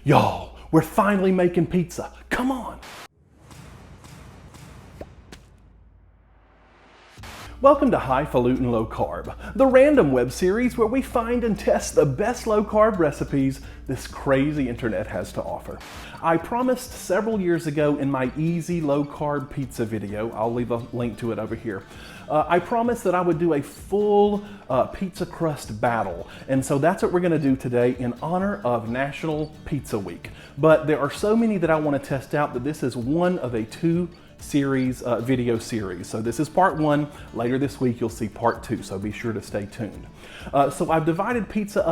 Y'all, we're finally making pizza. Come on. Welcome to Highfalutin Low Carb, the random web series where we find and test the best low carb recipes this crazy internet has to offer. I promised several years ago in my easy low carb pizza video, I'll leave a link to it over here, I promised that I would do a full pizza crust battle. And so that's what we're gonna do today in honor of National Pizza Week. But there are so many that I wanna test out that this is one of a two video series. So this is part one. Later this week, you'll see part two. So be sure to stay tuned. So I've divided pizza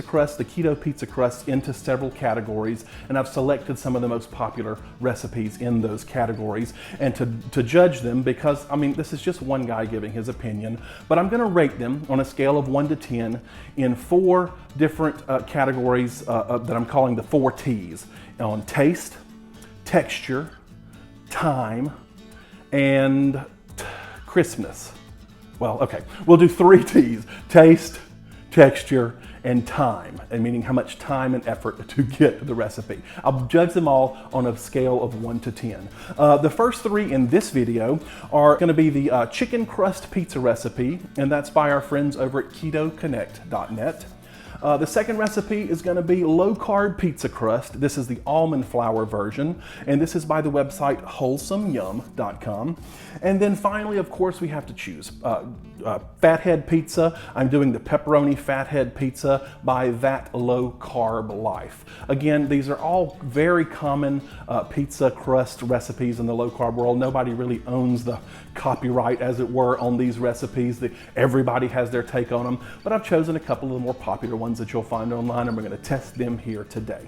crust, the keto pizza crust, into several categories, and I've selected some of the most popular recipes in those categories, and to judge them, because I mean, this is just one guy giving his opinion, but I'm gonna rate them on a scale of 1 to 10 in 4 different categories that I'm calling the 4 T's: on taste, texture, time, and crispness. Well, okay, we'll do 3 T's: taste, texture, and time, and meaning how much time and effort to get the recipe. I'll judge them all on a scale of 1 to 10. The first 3 in this video are gonna be the chicken crust pizza recipe, and that's by our friends over at KetoConnect.net. The second recipe is going to be low carb pizza crust. This is the almond flour version, and this is by the website wholesomeyum.com. And then finally, of course, we have to choose Fathead pizza. I'm doing the pepperoni Fathead pizza by That Low Carb Life. Again, these are all very common pizza crust recipes in the low carb world. Nobody really owns the copyright, as it were, on these recipes. Everybody has their take on them, but I've chosen a couple of the more popular ones that you'll find online, and we're going to test them here today.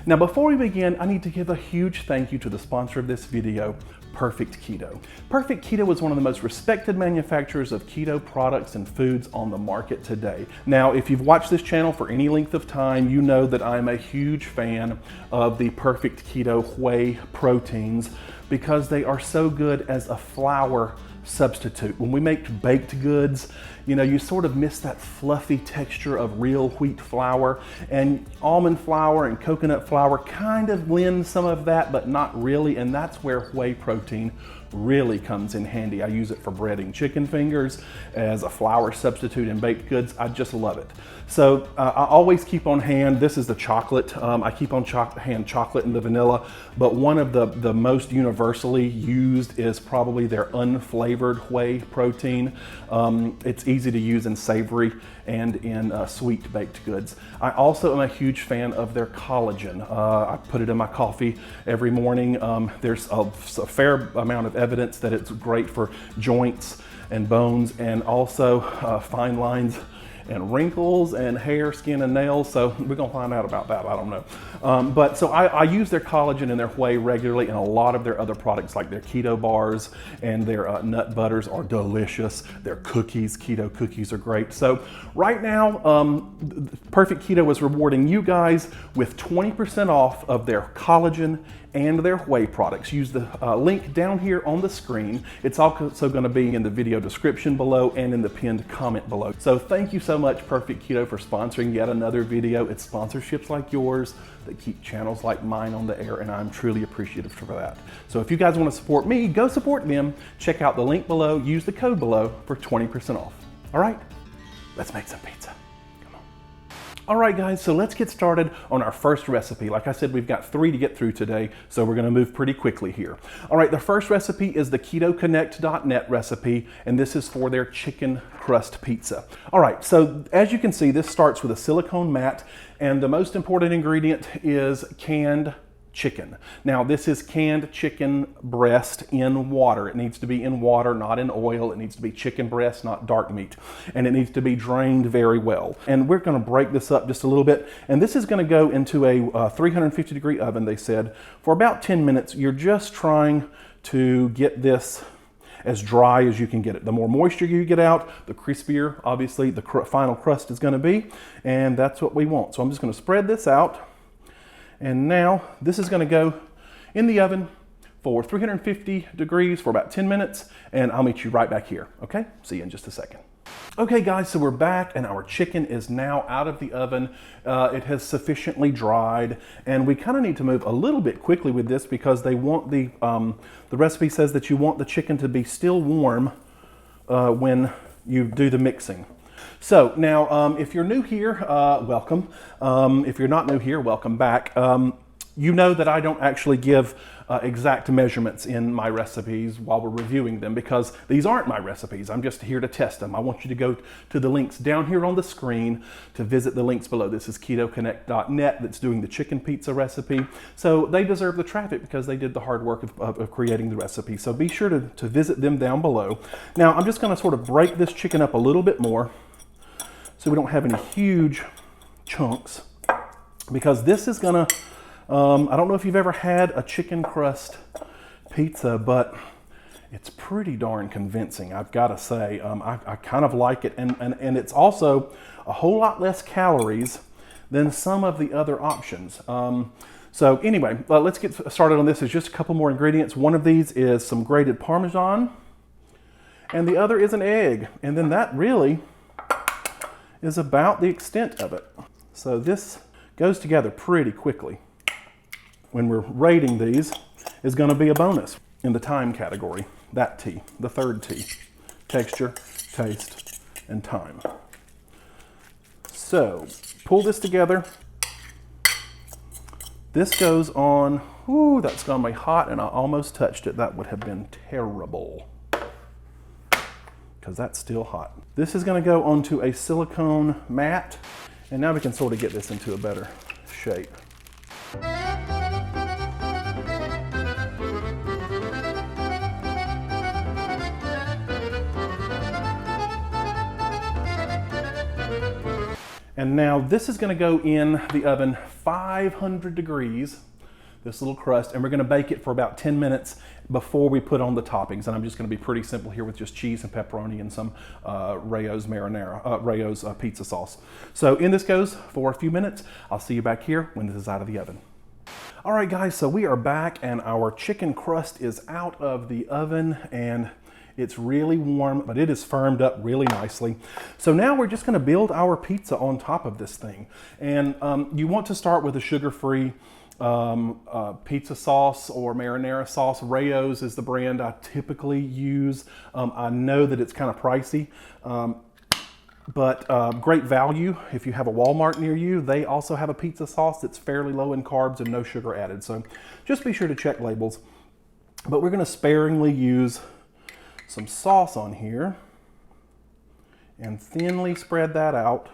Now, before we begin, I need to give a huge thank you to the sponsor of this video, Perfect Keto. Perfect Keto is one of the most respected manufacturers of keto products and foods on the market today. Now, if you've watched this channel for any length of time, you know that I'm a huge fan of the Perfect Keto whey proteins because they are so good as a flour substitute. When we make baked goods, you know, you sort of miss that fluffy texture of real wheat flour, and almond flour and coconut flour kind of lend some of that, but not really, and that's where whey protein really comes in handy. I use it for breading chicken fingers as a flour substitute in baked goods. I just love it. So I always keep on hand, this is the chocolate. I keep on hand chocolate and the vanilla, but one of the most universally used is probably their unflavored whey protein. It's easy to use in savory and in sweet baked goods. I also am a huge fan of their collagen. I put it in my coffee every morning. There's a fair amount of evidence that it's great for joints and bones, and also fine lines and wrinkles and hair, skin, and nails. So we're gonna find out about that, I don't know. But so I use their collagen in their whey regularly, and a lot of their other products like their keto bars and their nut butters are delicious. Their cookies, keto cookies, are great. So right now, Perfect Keto is rewarding you guys with 20% off of their collagen and their whey products. Use the link down here on the screen. It's also going to be in the video description below and in the pinned comment below. So thank you so much, Perfect Keto, for sponsoring yet another video. It's sponsorships like yours that keep channels like mine on the air, and I'm truly appreciative for that. So if you guys want to support me, go support them. Check out the link below, use the code below for 20% off. All right, let's make some pizza. All right, guys, so let's get started on our first recipe. Like I said, we've got 3 to get through today, so we're gonna move pretty quickly here. All right, the first recipe is the KetoConnect.net recipe, and this is for their chicken crust pizza. All right, so as you can see, this starts with a silicone mat, and the most important ingredient is canned chicken. Now, this is canned chicken breast in water. It needs to be in water, not in oil. It needs to be chicken breast, not dark meat. And it needs to be drained very well. And we're gonna break this up just a little bit. And this is gonna go into a 350 degree oven, they said, for about 10 minutes. You're just trying to get this as dry as you can get it. The more moisture you get out, the crispier, obviously, the final crust is gonna be. And that's what we want. So I'm just gonna spread this out. And now this is gonna go in the oven for 350 degrees for about 10 minutes, and I'll meet you right back here, okay? See you in just a second. Okay guys, so we're back and our chicken is now out of the oven. It has sufficiently dried, and we kind of need to move a little bit quickly with this because they want the recipe says that you want the chicken to be still warm when you do the mixing. So now if you're new here, welcome. If you're not new here, welcome back. You know that I don't actually give exact measurements in my recipes while we're reviewing them because these aren't my recipes. I'm just here to test them. I want you to go to the links down here on the screen to visit the links below. This is ketoconnect.net that's doing the chicken pizza recipe. So they deserve the traffic because they did the hard work of creating the recipe. So be sure to visit them down below. Now I'm just going to sort of break this chicken up a little bit more so we don't have any huge chunks, because this is going to I don't know if you've ever had a chicken crust pizza, but it's pretty darn convincing, I've got to say. I kind of like it, and it's also a whole lot less calories than some of the other options. So anyway, let's get started on this. There's just a couple more ingredients. One of these is some grated Parmesan, and the other is an egg. And then that really is about the extent of it. So this goes together pretty quickly. When we're rating these, is going to be a bonus in the time category. That T, the third T, texture, taste, and time. So pull this together. This goes on, ooh, that's going to be hot, and I almost touched it. That would have been terrible, because that's still hot. This is going to go onto a silicone mat, and now we can sort of get this into a better shape. And now this is going to go in the oven 500 degrees, this little crust, and we're going to bake it for about 10 minutes before we put on the toppings. And I'm just going to be pretty simple here with just cheese and pepperoni and some Rayo's pizza sauce. So in this goes for a few minutes. I'll see you back here when this is out of the oven. All right guys, so we are back and our chicken crust is out of the oven, and it's really warm, but it is firmed up really nicely. So now we're just going to build our pizza on top of this thing. And you want to start with a sugar-free pizza sauce or marinara sauce. Rayo's is the brand I typically use. I know that it's kind of pricey, but great value. If you have a Walmart near you, they also have a pizza sauce that's fairly low in carbs and no sugar added. So just be sure to check labels. But we're going to sparingly use some sauce on here and thinly spread that out.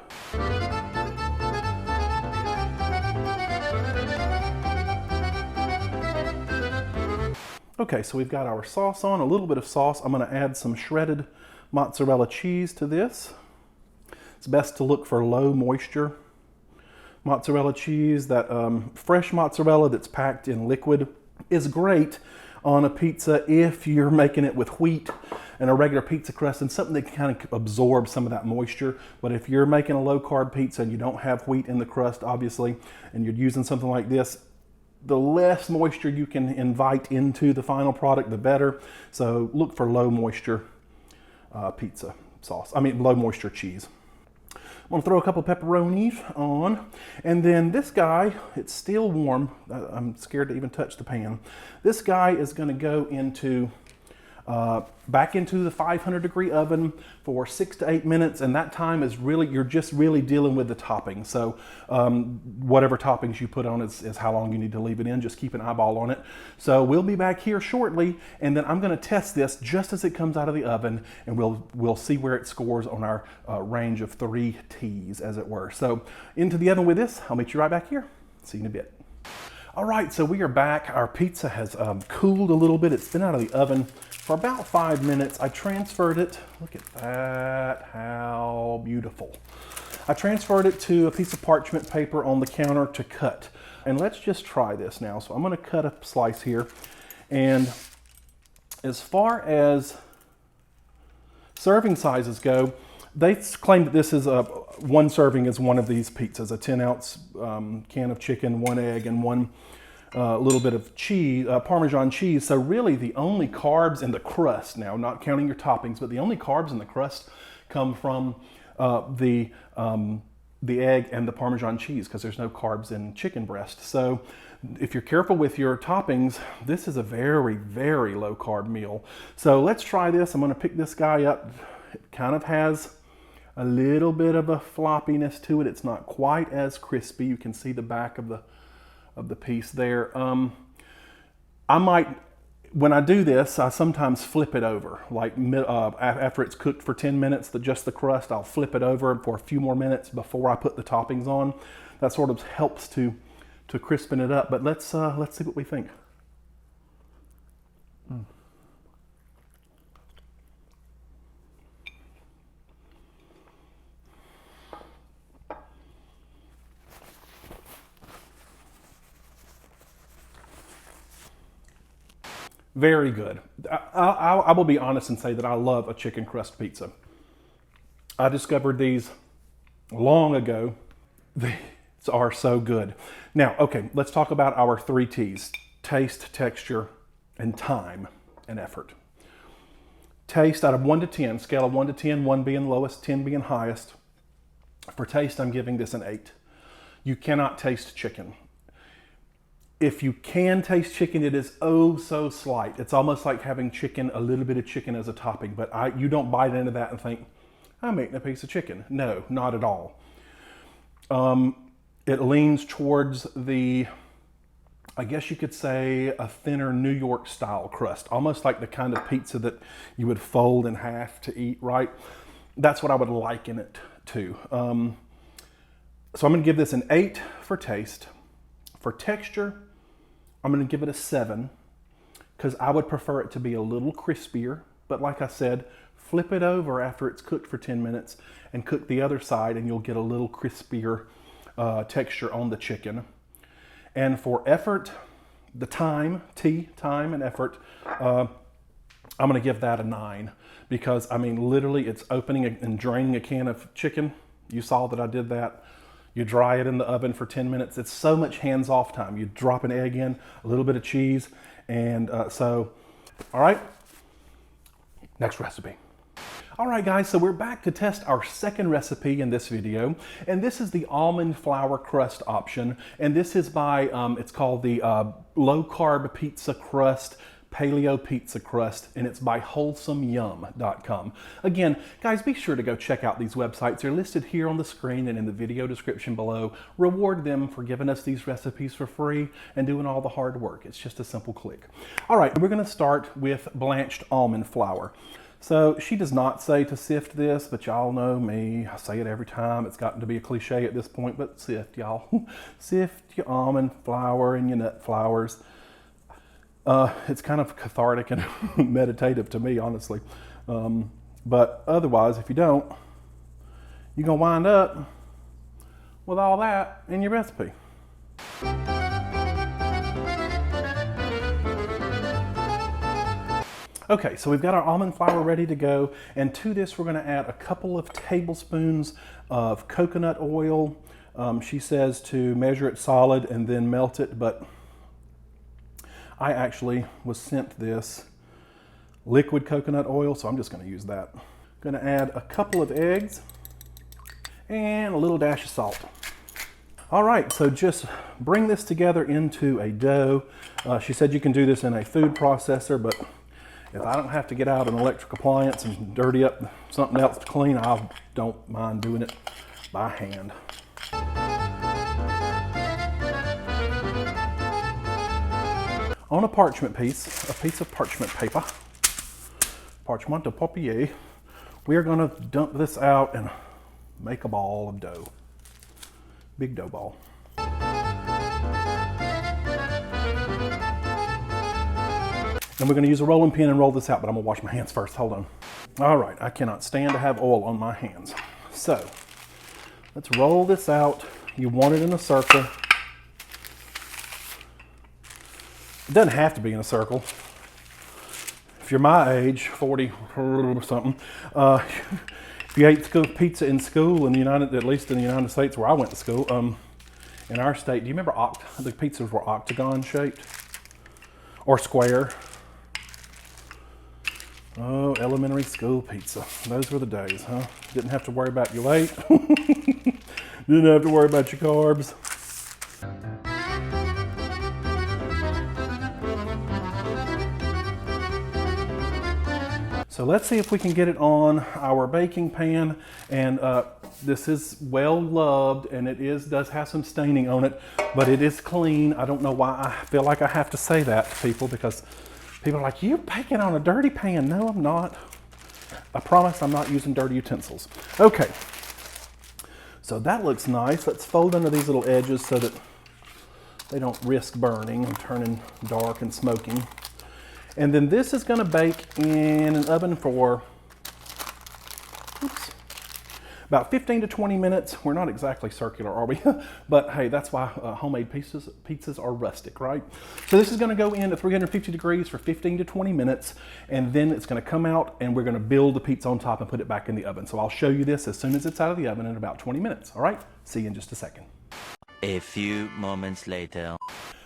Okay, so we've got our sauce on, a little bit of sauce. I'm going to add some shredded mozzarella cheese to this. It's best to look for low moisture mozzarella cheese. That fresh mozzarella that's packed in liquid is great on a pizza if you're making it with wheat and a regular pizza crust and something that can kind of absorb some of that moisture. But if you're making a low carb pizza and you don't have wheat in the crust, obviously, and you're using something like this, the less moisture you can invite into the final product, the better. So look for low moisture pizza sauce. Low moisture cheese. I'm gonna throw a couple pepperonis on, and then this guy, it's still warm. I'm scared to even touch the pan. This guy is gonna go into back into the 500 degree oven for 6 to 8 minutes, and that time is really, you're just really dealing with the topping. So whatever toppings you put on is how long you need to leave it in. Just keep an eyeball on it. So we'll be back here shortly, and then I'm going to test this just as it comes out of the oven, and we'll see where it scores on our range of 3 T's, as it were. So into the oven with this. I'll meet you right back here. See you in a bit. All right, so we are back. Our pizza has cooled a little bit. It's been out of the oven for about 5 minutes. I transferred it. Look at that, how beautiful. I transferred it to a piece of parchment paper on the counter to cut. And let's just try this now. So I'm gonna cut a slice here. And as far as serving sizes go, they claim that this is one serving is one of these pizzas, a 10-ounce can of chicken, 1 egg, and 1 little bit of cheese, Parmesan cheese. So really the only carbs in the crust, now not counting your toppings, but the only carbs in the crust come from the egg and the Parmesan cheese, because there's no carbs in chicken breast. So if you're careful with your toppings, this is a very, very low carb meal. So let's try this. I'm going to pick this guy up. It kind of has a little bit of a floppiness to it. It's not quite as crispy. You can see the back of the piece there. I might, when I do this, I sometimes flip it over. Like after it's cooked for 10 minutes, just the crust, I'll flip it over for a few more minutes before I put the toppings on. That sort of helps to crispen it up. But let's see what we think. Very good. I will be honest and say that I love a chicken crust pizza. I discovered these long ago. These are so good. Now, okay, let's talk about our 3 T's: taste, texture, and time and effort. Taste, out of 1 to 10, scale of 1 to 10, 1 being lowest, 10 being highest. For taste, I'm giving this an 8. You cannot taste chicken. If you can taste chicken, it is oh so slight. It's almost like having chicken, a little bit of chicken as a topping, but you don't bite into that and think, I'm eating a piece of chicken. No, not at all. It leans towards I guess you could say, a thinner New York style crust, almost like the kind of pizza that you would fold in half to eat, right? That's what I would liken it to. So I'm gonna give this an 8 for taste. For texture, I'm going to give it a 7, because I would prefer it to be a little crispier. But like I said, flip it over after it's cooked for 10 minutes and cook the other side, and you'll get a little crispier texture on the chicken. And for effort, the time and effort, I'm going to give that a 9, because I mean, literally it's opening and draining a can of chicken. You saw that I did that. You dry it in the oven for 10 minutes. It's so much hands-off time. You drop an egg in, a little bit of cheese, and all right, next recipe. All right, guys, so we're back to test our second recipe in this video, and this is the almond flour crust option, and this is by, it's called the Low Carb Pizza Crust, Paleo Pizza Crust, and it's by WholesomeYum.com. Again, guys, be sure to go check out these websites. They're listed here on the screen and in the video description below. Reward them for giving us these recipes for free and doing all the hard work. It's just a simple click. All right, we're going to start with blanched almond flour. So she does not say to sift this, but y'all know me. I say it every time. It's gotten to be a cliche at this point, but sift, y'all. Sift your almond flour and your nut flours. It's kind of cathartic and meditative to me, honestly. But otherwise, if you don't, you're going to wind up with all that in your recipe. Okay, so we've got our almond flour ready to go, and to this we're going to add a couple of tablespoons of coconut oil. She says to measure it solid and then melt it, but I actually was sent this liquid coconut oil, so I'm just going to use that. Going to add a couple of eggs and a little dash of salt. All right, so just bring this together into a dough. She said you can do this in a food processor, but if I don't have to get out an electric appliance and dirty up something else to clean, I don't mind doing it by hand. On a parchment piece, a piece of parchment paper, parchment de papier, we are going to dump this out and make a ball of dough. Big dough ball. And we're going to use a rolling pin and roll this out, but I'm going to wash my hands first. Hold on. All right, I cannot stand to have oil on my hands. So let's roll this out. You want it in a circle. It doesn't have to be in a circle. If you're my age, 40 or something, if you ate pizza in school in the at least in the United States where I went to school, in our state, do you remember the pizzas were octagon shaped or square? Oh, elementary school pizza. Those were the days, huh? Didn't have to worry about your weight. Didn't have to worry about your carbs. So let's see if we can get it on our baking pan. And this is well loved, and it does have some staining on it, but it is clean. I don't know why I feel like I have to say that to people, because people are like, you're baking on a dirty pan. No, I'm not. I promise I'm not using dirty utensils. Okay, so that looks nice. Let's fold under these little edges so that they don't risk burning and turning dark and smoking. And then this is going to bake in an oven for about 15 to 20 minutes. We're not exactly circular, are we? But hey, that's why homemade pizzas are rustic, right? So this is going to go in at 350 degrees for 15 to 20 minutes, and then it's going to come out, and we're going to build the pizza on top and put it back in the oven. So I'll show you this as soon as it's out of the oven in about 20 minutes. All right, see you in just a second. A few moments later.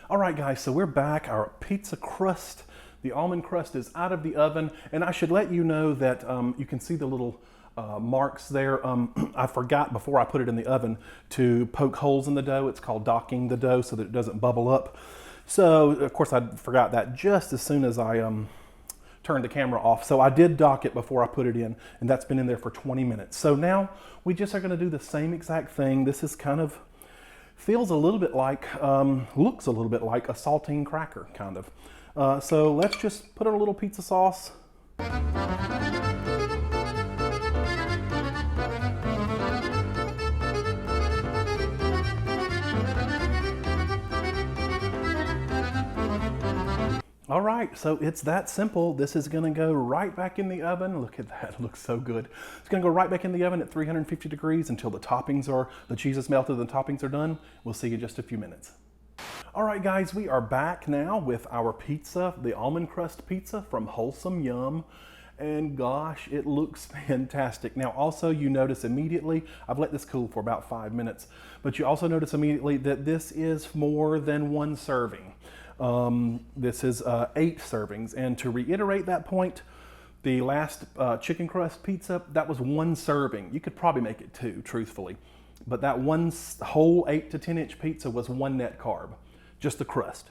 All right, guys, so we're back. Our pizza crust, the almond crust, is out of the oven, and I should let you know that you can see the little marks there. I forgot before I put it in the oven to poke holes in the dough. It's called docking the dough so that it doesn't bubble up. So of course I forgot that just as soon as I turned the camera off. So I did dock it before I put it in, and that's been in there for 20 minutes. So now we just are going to do the same exact thing. This is kind of feels a little bit like, looks a little bit like a saltine cracker kind of. So let's just put on a little pizza sauce. All right, so it's that simple. This is gonna go right back in the oven. Look at that, it looks so good. It's gonna go right back in the oven at 350 degrees until the cheese is melted and the toppings are done. We'll see you in just a few minutes. All right, guys, we are back now with our pizza, the almond crust pizza from Wholesome Yum. And gosh, it looks fantastic. Now also you notice immediately, I've let this cool for about 5 minutes, but you also notice immediately that this is more than one serving. This is 8 servings. And to reiterate that point, the last chicken crust pizza, that was 1 serving. You could probably make it 2, truthfully. But that one whole 8 to 10 inch pizza was 1 net carb, just the crust.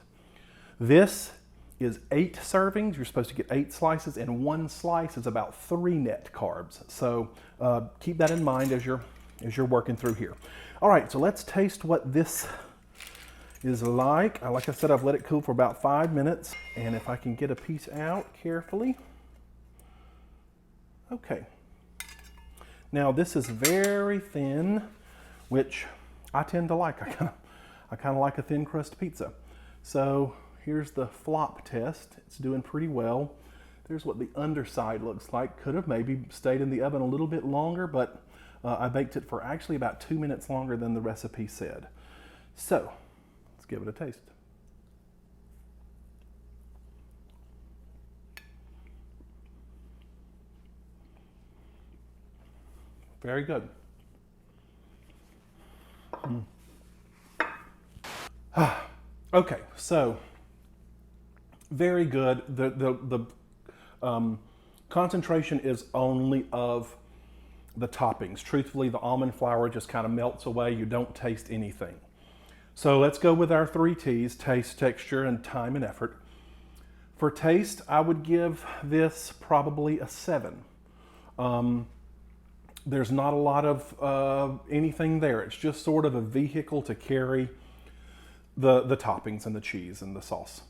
This is 8 servings. You're supposed to get 8 slices, and 1 slice is about 3 net carbs. So keep that in mind as you're working through here. All right, so let's taste what this is like. Like I said, I've let it cool for about 5 minutes, and if I can get a piece out carefully. Okay. Now this is very thin, which I tend to like. I kind of like a thin crust pizza. So here's the flop test. It's doing pretty well. There's what the underside looks like. Could have maybe stayed in the oven a little bit longer, but I baked it for actually about 2 minutes longer than the recipe said. So let's give it a taste. Very good. Okay, so very good. The concentration is only of the toppings. Truthfully, the almond flour just kind of melts away. You don't taste anything. So let's go with our 3 T's: taste, texture, and time and effort. For taste, I would give this probably a 7. There's not a lot of anything there. It's just sort of a vehicle to carry the toppings and the cheese and the sauce.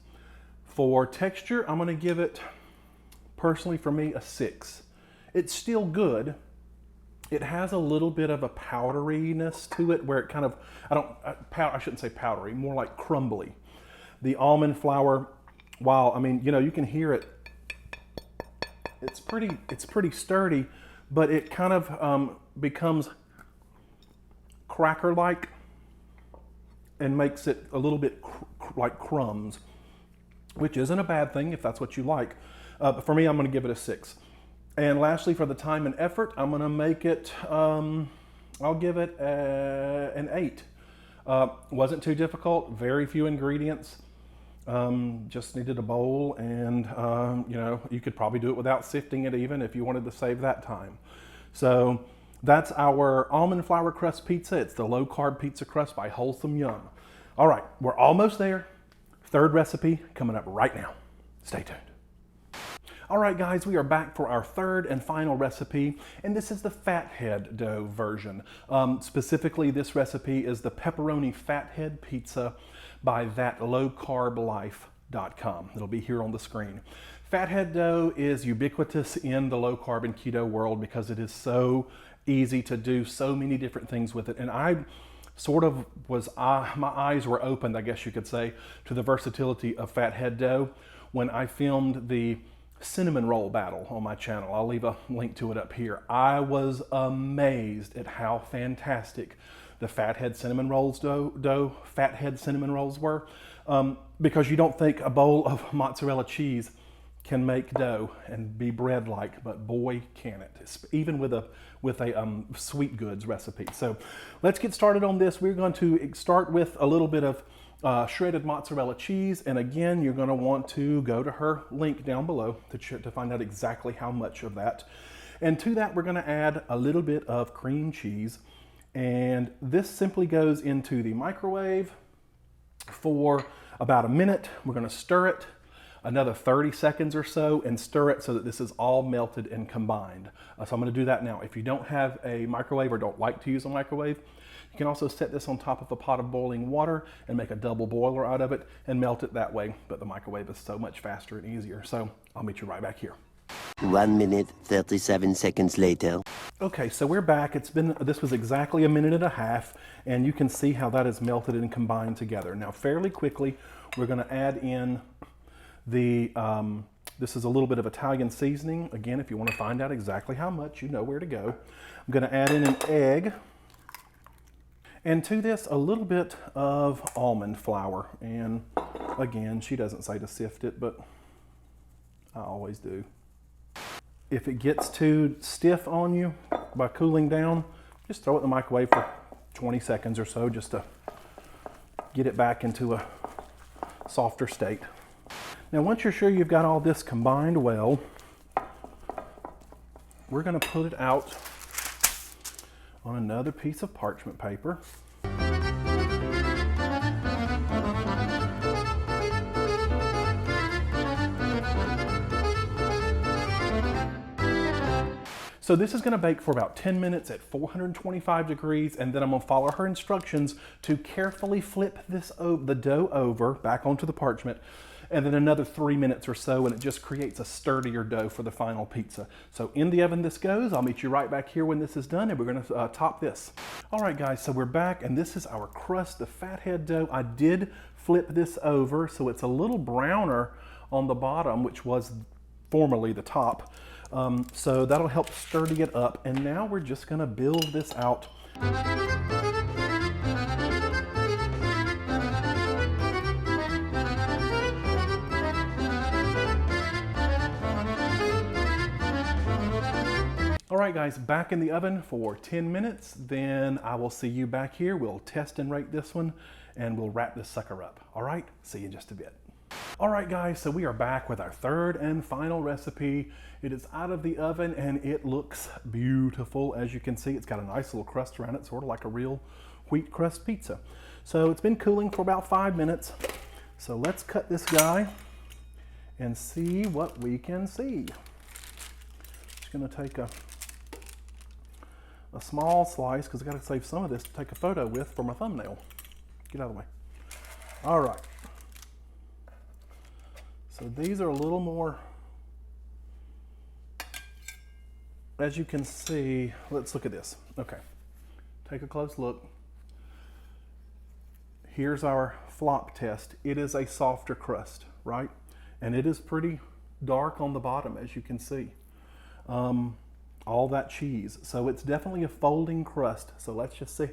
For texture, I'm gonna give it, personally for me, a 6. It's still good. It has a little bit of a powderiness to it where it kind of, I shouldn't say powdery, more like crumbly. The almond flour, while, I mean, you know, you can hear it, it's pretty sturdy, but it kind of becomes cracker-like and makes it a little bit like crumbs, which isn't a bad thing if that's what you like. But for me, I'm gonna give it a 6. And lastly, for the time and effort, I'm gonna make it, I'll give it an 8. Wasn't too difficult, very few ingredients. Just needed a bowl, and you know, you could probably do it without sifting it even if you wanted to save that time. So that's our almond flour crust pizza. It's the low carb pizza crust by Wholesome Yum. All right, we're almost there. Third recipe coming up right now. Stay tuned. All right, guys, we are back for our third and final recipe, and this is the Fathead dough version. Specifically, this recipe is the Pepperoni Fathead pizza by thatlowcarblife.com. It'll be here on the screen. Fathead dough is ubiquitous in the low carb and keto world because it is so easy to do so many different things with it. And I sort of my eyes were opened, I guess you could say, to the versatility of Fathead dough when I filmed the cinnamon roll battle on my channel. I'll leave a link to it up here. I was amazed at how fantastic the Fathead cinnamon rolls Fathead cinnamon rolls were, because you don't think a bowl of mozzarella cheese can make dough and be bread-like, but boy can it, even with a sweet goods recipe. So let's get started on this. We're going to start with a little bit of shredded mozzarella cheese, and again, you're going to want to go to her link down below to find out exactly how much of that. And to that, we're going to add a little bit of cream cheese, and this simply goes into the microwave for about a minute. We're going to stir it another 30 seconds or so and stir it so that this is all melted and combined. So I'm going to do that now. If you don't have a microwave or don't like to use a microwave, you can also set this on top of a pot of boiling water and make a double boiler out of it and melt it that way. But the microwave is so much faster and easier. So I'll meet you right back here. 1 minute, 37 seconds later. Okay, so we're back. This was exactly a minute and a half, and you can see how that is melted and combined together. Now, fairly quickly, we're going to add in this is a little bit of Italian seasoning. Again, if you want to find out exactly how much, you know where to go. I'm going to add in an egg. And to this, a little bit of almond flour. And again, she doesn't say to sift it, but I always do. If it gets too stiff on you by cooling down, just throw it in the microwave for 20 seconds or so just to get it back into a softer state. Now, once you're sure you've got all this combined well, we're going to put it out on another piece of parchment paper. So this is going to bake for about 10 minutes at 425 degrees, and then I'm going to follow her instructions to carefully flip the dough over back onto the parchment, and then another 3 minutes or so, and it just creates a sturdier dough for the final pizza. So in the oven this goes. I'll meet you right back here when this is done, and we're going to top this. All right, guys, so we're back, and this is our crust, the Fathead dough. I did flip this over, so it's a little browner on the bottom, which was formerly the top. So that'll help sturdy it up. And now we're just going to build this out. All right, guys, back in the oven for 10 minutes. Then I will see you back here. We'll test and rate this one, and we'll wrap this sucker up. All right, see you in just a bit. All right, guys, so we are back with our third and final recipe. It is out of the oven, and it looks beautiful. As you can see, it's got a nice little crust around it, sort of like a real wheat crust pizza. So it's been cooling for about 5 minutes. So let's cut this guy and see what we can see. Just gonna take a small slice, because I gotta save some of this to take a photo with for my thumbnail. Get out of the way. All right. So these are a little more, as you can see. Let's look at this. Okay, take a close look. Here's our flop test. It is a softer crust, right? And it is pretty dark on the bottom, as you can see. All that cheese. So it's definitely a folding crust. So let's just see.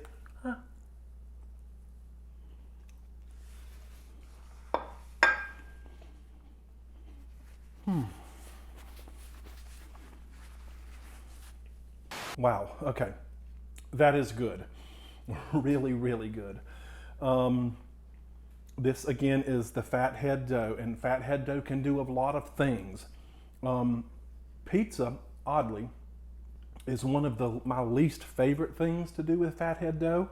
Wow, okay, that is good. Really, really good. This again is the Fathead dough, and Fathead dough can do a lot of things. Pizza, oddly, is one of my least favorite things to do with Fathead dough,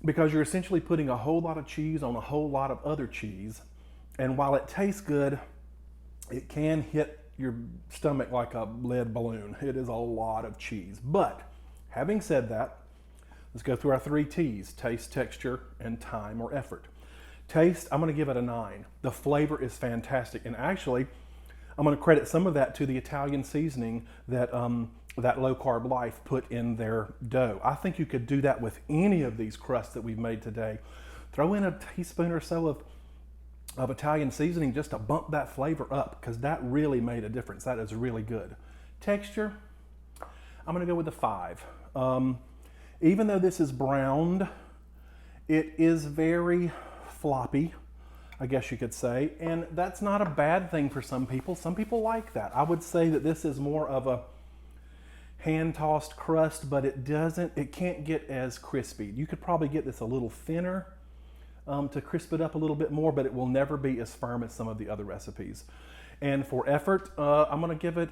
because you're essentially putting a whole lot of cheese on a whole lot of other cheese, and while it tastes good, it can hit your stomach like a lead balloon. It is a lot of cheese. But having said that, let's go through our 3 T's: taste, texture, and time or effort. Taste, I'm gonna give it a 9. The flavor is fantastic, and actually, I'm gonna credit some of that to the Italian seasoning that that Low Carb Life put in their dough. I think you could do that with any of these crusts that we've made today. Throw in a teaspoon or so of Italian seasoning just to bump that flavor up, because that really made a difference. That is really good. Texture, I'm gonna go with a 5. Even though this is browned, it is very floppy, I guess you could say, and that's not a bad thing for some people. Some people like that. I would say that this is more of a hand-tossed crust, but it can't get as crispy. You could probably get this a little thinner to crisp it up a little bit more, but it will never be as firm as some of the other recipes. And for effort, I'm gonna give it,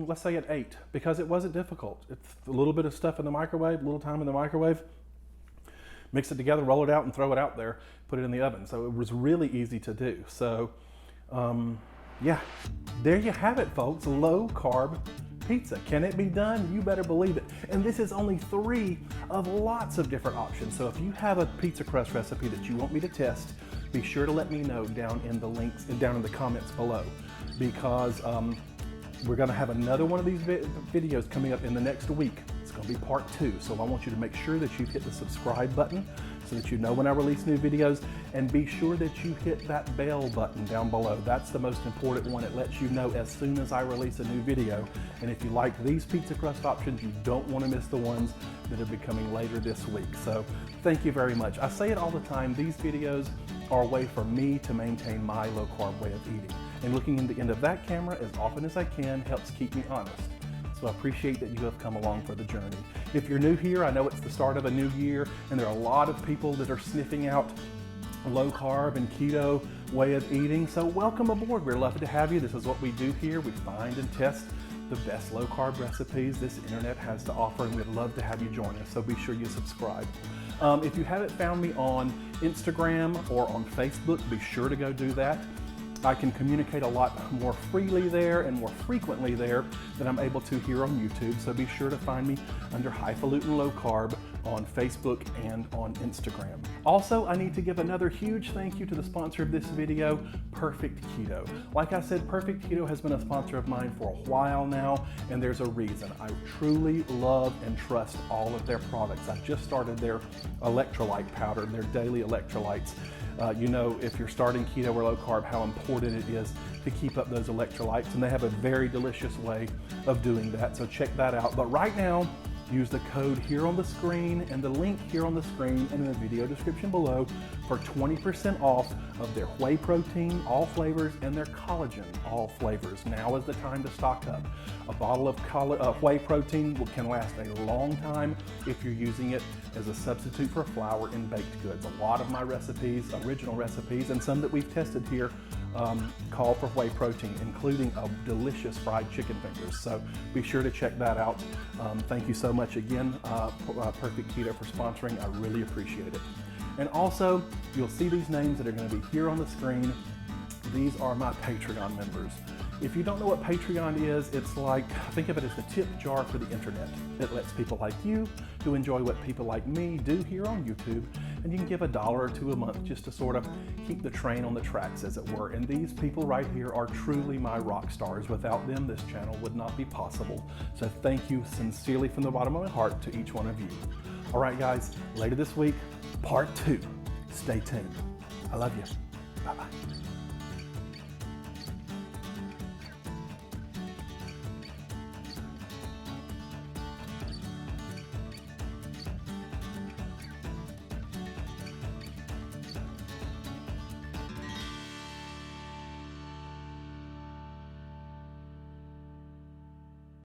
let's say an 8, because it wasn't difficult. It's a little bit of stuff in the microwave, a little time in the microwave, mix it together, roll it out, and throw it out there, put it in the oven. So it was really easy to do. So yeah, there you have it, folks. Low carb pizza. Can it be done? You better believe it. And this is only 3 of lots of different options. So if you have a pizza crust recipe that you want me to test, be sure to let me know down in the links and down in the comments below, because we're gonna have another one of these videos coming up in the next week. It's gonna be part 2. So I want you to make sure that you hit the subscribe button so that you know when I release new videos, and be sure that you hit that bell button down below. That's the most important one. It lets you know as soon as I release a new video. And if you like these pizza crust options, you don't want to miss the ones that are becoming later this week. So thank you very much. I say it all the time, these videos are a way for me to maintain my low carb way of eating. And looking in the end of that camera as often as I can helps keep me honest. So I appreciate that you have come along for the journey. If you're new here, I know it's the start of a new year, and there are a lot of people that are sniffing out low carb and keto way of eating. So welcome aboard. We're lucky to have you. This is what we do here. We find and test the best low carb recipes this internet has to offer, and we'd love to have you join us. So be sure you subscribe. If you haven't found me on Instagram or on Facebook, be sure to go do that. I can communicate a lot more freely there and more frequently there than I'm able to here on YouTube. So be sure to find me under Highfalutin Low Carb on Facebook and on Instagram. Also, I need to give another huge thank you to the sponsor of this video, Perfect Keto. Like I said, Perfect Keto has been a sponsor of mine for a while now, and there's a reason. I truly love and trust all of their products. I just started their electrolyte powder, their daily electrolytes. You know, if you're starting keto or low carb, how important it is to keep up those electrolytes, and they have a very delicious way of doing that, so check that out. But right now, use the code here on the screen and the link here on the screen and in the video description below for 20% off of their whey protein, all flavors, and their collagen, all flavors. Now is the time to stock up. A bottle of whey protein can last a long time if you're using it as a substitute for flour in baked goods. A lot of my recipes, original recipes, and some that we've tested here call for whey protein, including a delicious fried chicken fingers. So be sure to check that out. Thank you so much again, Perfect Keto, for sponsoring. I really appreciate it. And also, you'll see these names that are going to be here on the screen. These are my Patreon members. If you don't know what Patreon is, it's like, think of it as the tip jar for the internet. It lets people like you who enjoy what people like me do here on YouTube, and you can give $1 or $2 a month just to sort of keep the train on the tracks, as it were. And these people right here are truly my rock stars. Without them, this channel would not be possible. So thank you sincerely from the bottom of my heart to each one of you. All right, guys, later this week, part 2. Stay tuned. I love you. Bye-bye.